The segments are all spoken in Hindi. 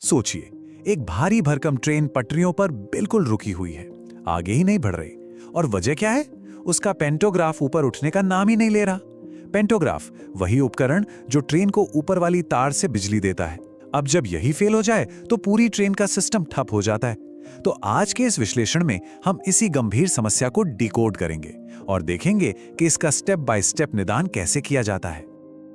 सोचिए, एक भारी भरकम ट्रेन पटरियों पर बिल्कुल रुकी हुई है, आगे ही नहीं बढ़ रही। और वजह क्या है? उसका पेंटोग्राफ ऊपर उठने का नाम ही नहीं ले रहा। पेंटोग्राफ वही उपकरण जो ट्रेन को ऊपर वाली तार से बिजली देता है। अब जब यही फेल हो जाए तो पूरी ट्रेन का सिस्टम ठप हो जाता है। तो आज के इस विश्लेषण में हम इसी गंभीर समस्या को डिकोड करेंगे और देखेंगे कि इसका स्टेप बाय स्टेप निदान कैसे किया जाता है।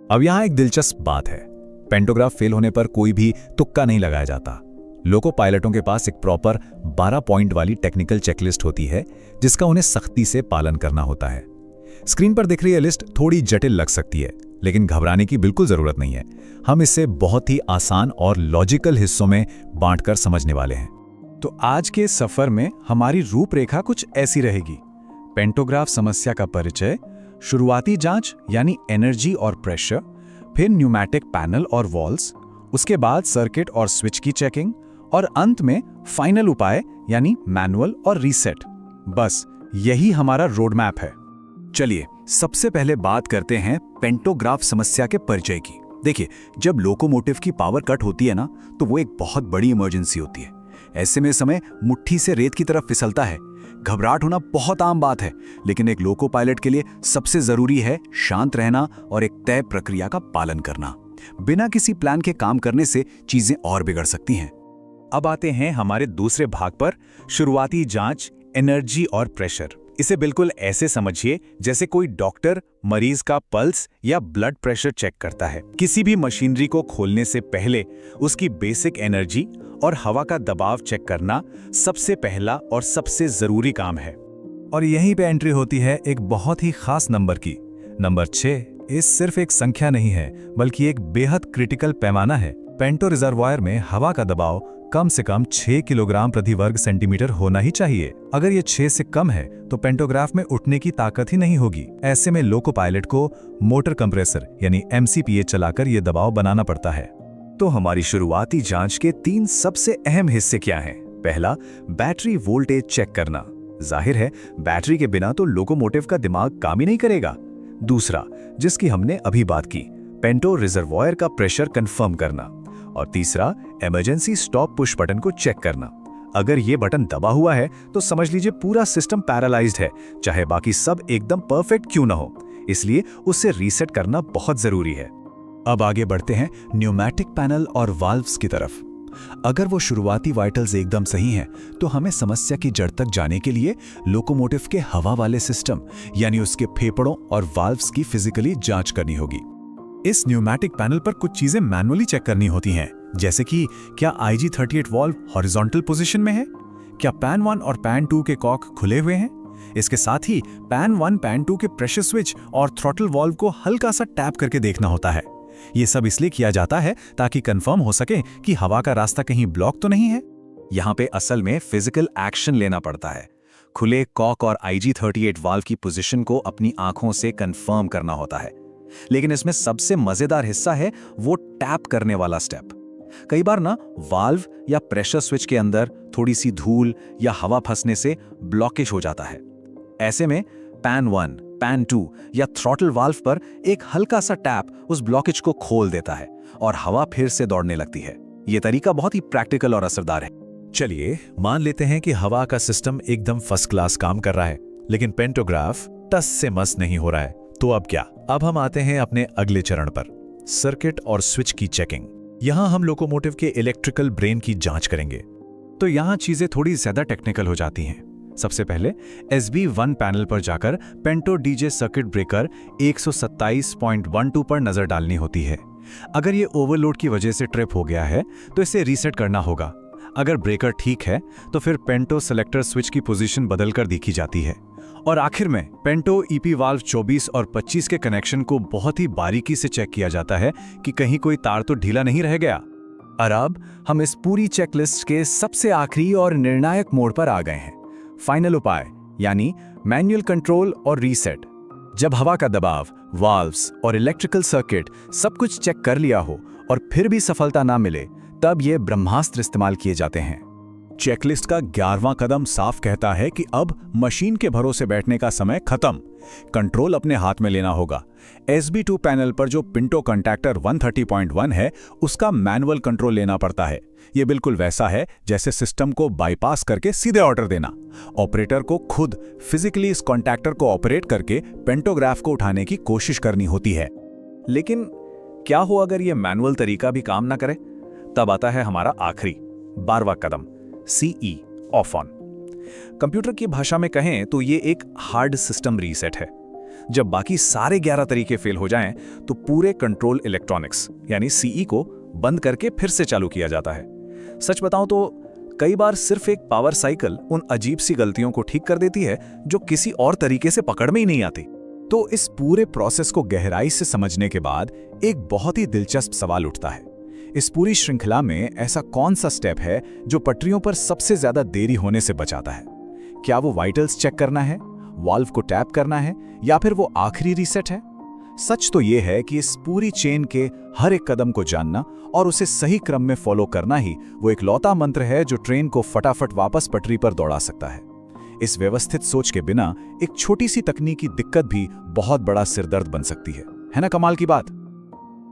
अब यहाँ एक दिलचस्प बात है, पेंटोग्राफ फेल होने पर कोई भी तुक्का नहीं लगाया जाता। लोको पायलटों के पास एक प्रॉपर 12 पॉइंट वाली टेक्निकल चेकलिस्ट होती है जिसका उन्हें सख्ती से पालन करना होता है। स्क्रीन पर दिख रही यह लिस्ट थोड़ी जटिल लग सकती है, लेकिन घबराने की बिल्कुल जरूरत नहीं है। हम इसे बहुत ही आसान और लॉजिकल हिस्सों में बांटकर समझने वाले हैं। तो आज के सफर में हमारी रूपरेखा कुछ ऐसी रहेगी। पेंटोग्राफ समस्या का परिचय, शुरुआती जांच यानी एनर्जी और प्रेशर, फिर न्यूमैटिक पैनल और वॉल्स, उसके बाद सर्किट और स्विच की चेकिंग, और अंत में फाइनल उपाय यानी मैनुअल और रीसेट। बस यही हमारा रोड मैप है। चलिए सबसे पहले बात करते हैं पेंटोग्राफ समस्या के परिचय की। देखिए, जब लोकोमोटिव की पावर कट होती है ना, तो वो एक बहुत बड़ी इमरजेंसी होती है। ऐसे में समय मुट्ठी से रेत की तरफ फिसलता है। घबराहट होना बहुत आम बात है, लेकिन एक लोको पायलट के लिए सबसे जरूरी है शांत रहना और एक तय प्रक्रिया का पालन करना। बिना किसी प्लान के काम करने से चीजें और बिगड़ सकती हैं। अब आते हैं हमारे दूसरे भाग पर, शुरुआती जांच, एनर्जी और प्रेशर। इसे बिल्कुल ऐसे समझिए जैसे कोई डॉक्टर मरीज का पल्स या ब्लड प्रेशर चेक करता है। किसी भी मशीनरी को खोलने से पहले उसकी बेसिक एनर्जी और हवा का दबाव चेक करना सबसे पहला और सबसे जरूरी काम है। और यहीं पे एंट्री होती है एक बहुत ही खास नंबर की। नंबर 6 ये सिर्फ एक संख्या नहीं है, बल्कि एक बेहद क्रिटिकल पैमाना है। पेंटो रिजर्वायर में हवा का दबाव कम से कम 6 किलोग्राम प्रति वर्ग सेंटीमीटर होना ही चाहिए। अगर ये 6 से कम है तो पेंटोग्राफ में उठने की ताकत ही नहीं होगी। ऐसे में लोको पायलट को मोटर कंप्रेसर यानी MCPA चलाकर ये दबाव बनाना पड़ता है। तो हमारी शुरुआती जांच के 3 सबसे अहम हिस्से क्या हैं? पहला, बैटरी वोल्टेज चेक करना। जाहिर है, बैटरी के बिना तो लोकोमोटिव का दिमाग काम ही नहीं करेगा। दूसरा, जिसकी हमने अभी बात की, पेंटो रिजर्वायर का प्रेशर कंफर्म करना। और तीसरा, इमरजेंसी स्टॉप पुश बटन को चेक करना। अगर ये बटन दबा हुआ है तो समझ लीजिए पूरा सिस्टम पैरालाइज्ड है, चाहे बाकी सब एकदम परफेक्ट क्यों ना हो। इसलिए उसे रीसेट करना बहुत जरूरी है। अब आगे बढ़ते हैं न्यूमैटिक पैनल और वाल्व्स की तरफ। अगर वो शुरुआती वाइटल्स एकदम सही हैं, तो हमें समस्या की जड़ तक जाने के लिए लोकोमोटिव के हवा वाले सिस्टम यानी उसके फेफड़ों और वाल्व्स की फिजिकली जांच करनी होगी। इस न्यूमैटिक पैनल पर कुछ चीजें मैनुअली चेक करनी होती हैं, जैसे कि क्या IG38 वाल्व हॉरिजॉन्टल पोजीशन में है, क्या पैन 1 और पैन 2 के कॉक खुले हुए हैं। इसके साथ ही पैन 1 पैन 2 के प्रेशर स्विच और थ्रॉटल वाल्व को हल्का सा टैप करके देखना होता है। ये सब इसलिए किया जाता है ताकि कंफर्म हो सके कि हवा का रास्ता कहीं ब्लॉक तो नहीं है। यहाँ पे असल में फिजिकल एक्शन लेना पड़ता है। खुले कॉक और IG38 वाल्व की पोजीशन को अपनी आंखों से कंफर्म करना होता है। लेकिन इसमें सबसे मजेदार हिस्सा है वो टैप करने वाला स्टेप। कई बार ना वाल्व या प्रेशर स्विच के अंदर थोड़ी सी धूल या हवा फंसने से ब्लॉकेज हो जाता है। ऐसे में पैन 1, पैन 2 या थ्रॉटल वाल्व पर एक हल्का सा टैप उस ब्लॉकेज को खोल देता है और हवा फिर से दौड़ने लगती है। यह तरीका बहुत ही प्रैक्टिकल और असरदार है। चलिए मान लेते हैं कि हवा का सिस्टम एकदम फर्स्ट क्लास काम कर रहा है, लेकिन पेंटोग्राफ टस से मस नहीं हो रहा है। तो अब क्या? अब हम आते हैं अपने अगले चरण पर, सर्किट और स्विच की चेकिंग। यहां हम लोकोमोटिव के इलेक्ट्रिकल ब्रेन की जांच करेंगे। तो यहां चीजें थोड़ी ज्यादा टेक्निकल हो जाती हैं। सबसे पहले SB1 पैनल पर जाकर पेंटो DJ सर्किट ब्रेकर 127.12 पर नजर डालनी होती है। अगर ये ओवरलोड की वजह से ट्रिप हो गया है तो इसे रीसेट करना होगा। अगर ब्रेकर ठीक है तो फिर पेंटो सेलेक्टर स्विच की पोजीशन बदलकर देखी जाती है। और आखिर में पेंटो EP वाल्व 24 और 25 के कनेक्शन को बहुत ही बारीकी से चेक किया जाता है कि कहीं कोई तार तो ढीला नहीं रह गया। और अब हम इस पूरी चेकलिस्ट के सबसे आखिरी और निर्णायक मोड़ पर आ गए हैं, फाइनल उपाय यानी मैनुअल कंट्रोल और रीसेट। जब हवा का दबाव, वाल्व्स और इलेक्ट्रिकल सर्किट सब कुछ चेक कर लिया हो और फिर भी सफलता ना मिले, तब ये ब्रह्मास्त्र इस्तेमाल किए जाते हैं। चेकलिस्ट का 11वां कदम साफ कहता है कि अब मशीन के भरोसे बैठने का समय खत्म, कंट्रोल अपने हाथ में लेना होगा। SB2 पैनल पर जो पिंटो कॉन्टैक्टर 130.1 है, उसका मैनुअल कंट्रोल लेना पड़ता है। ये बिल्कुल वैसा है जैसे सिस्टम को बाईपास करके सीधे ऑर्डर देना। ऑपरेटर को खुद फिजिकली इस कॉन्टैक्टर को ऑपरेट करके पेंटोग्राफ को उठाने की कोशिश करनी होती है। लेकिन क्या हो अगर ये मैनुअल तरीका भी काम ना करे? तब आता है हमारा आखिरी 12वां कदम, CE ऑफ ऑन। कंप्यूटर की भाषा में कहें तो ये एक हार्ड सिस्टम रीसेट है। जब बाकी सारे 11 तरीके फेल हो जाएं, तो पूरे कंट्रोल इलेक्ट्रॉनिक्स यानी CE को बंद करके फिर से चालू किया जाता है। सच बताऊं तो कई बार सिर्फ एक पावर साइकिल उन अजीब सी गलतियों को ठीक कर देती है जो किसी और तरीके से पकड़ में ही नहीं आती। तो इस पूरे प्रोसेस को गहराई से समझने के बाद एक बहुत ही दिलचस्प सवाल उठता है। इस पूरी श्रृंखला में ऐसा कौन सा स्टेप है जो पटरियों पर सबसे ज्यादा देरी होने से बचाता है? क्या वो वाइटल्स चेक करना है, वाल्व को टैप करना है, या फिर वो आखिरी रीसेट है? सच तो ये है कि इस पूरी चेन के हर एक कदम को जानना और उसे सही क्रम में फॉलो करना ही वो एक लौता मंत्र है जो ट्रेन को फटाफट वापस पटरी पर दौड़ा सकता है। इस व्यवस्थित सोच के बिना एक छोटी सी तकनीकी दिक्कत भी बहुत बड़ा सिरदर्द बन सकती है ना? कमाल की बात।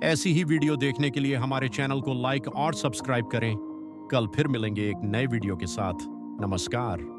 ऐसी ही वीडियो देखने के लिए हमारे चैनल को लाइक और सब्सक्राइब करें। कल फिर मिलेंगे एक नए वीडियो के साथ। नमस्कार।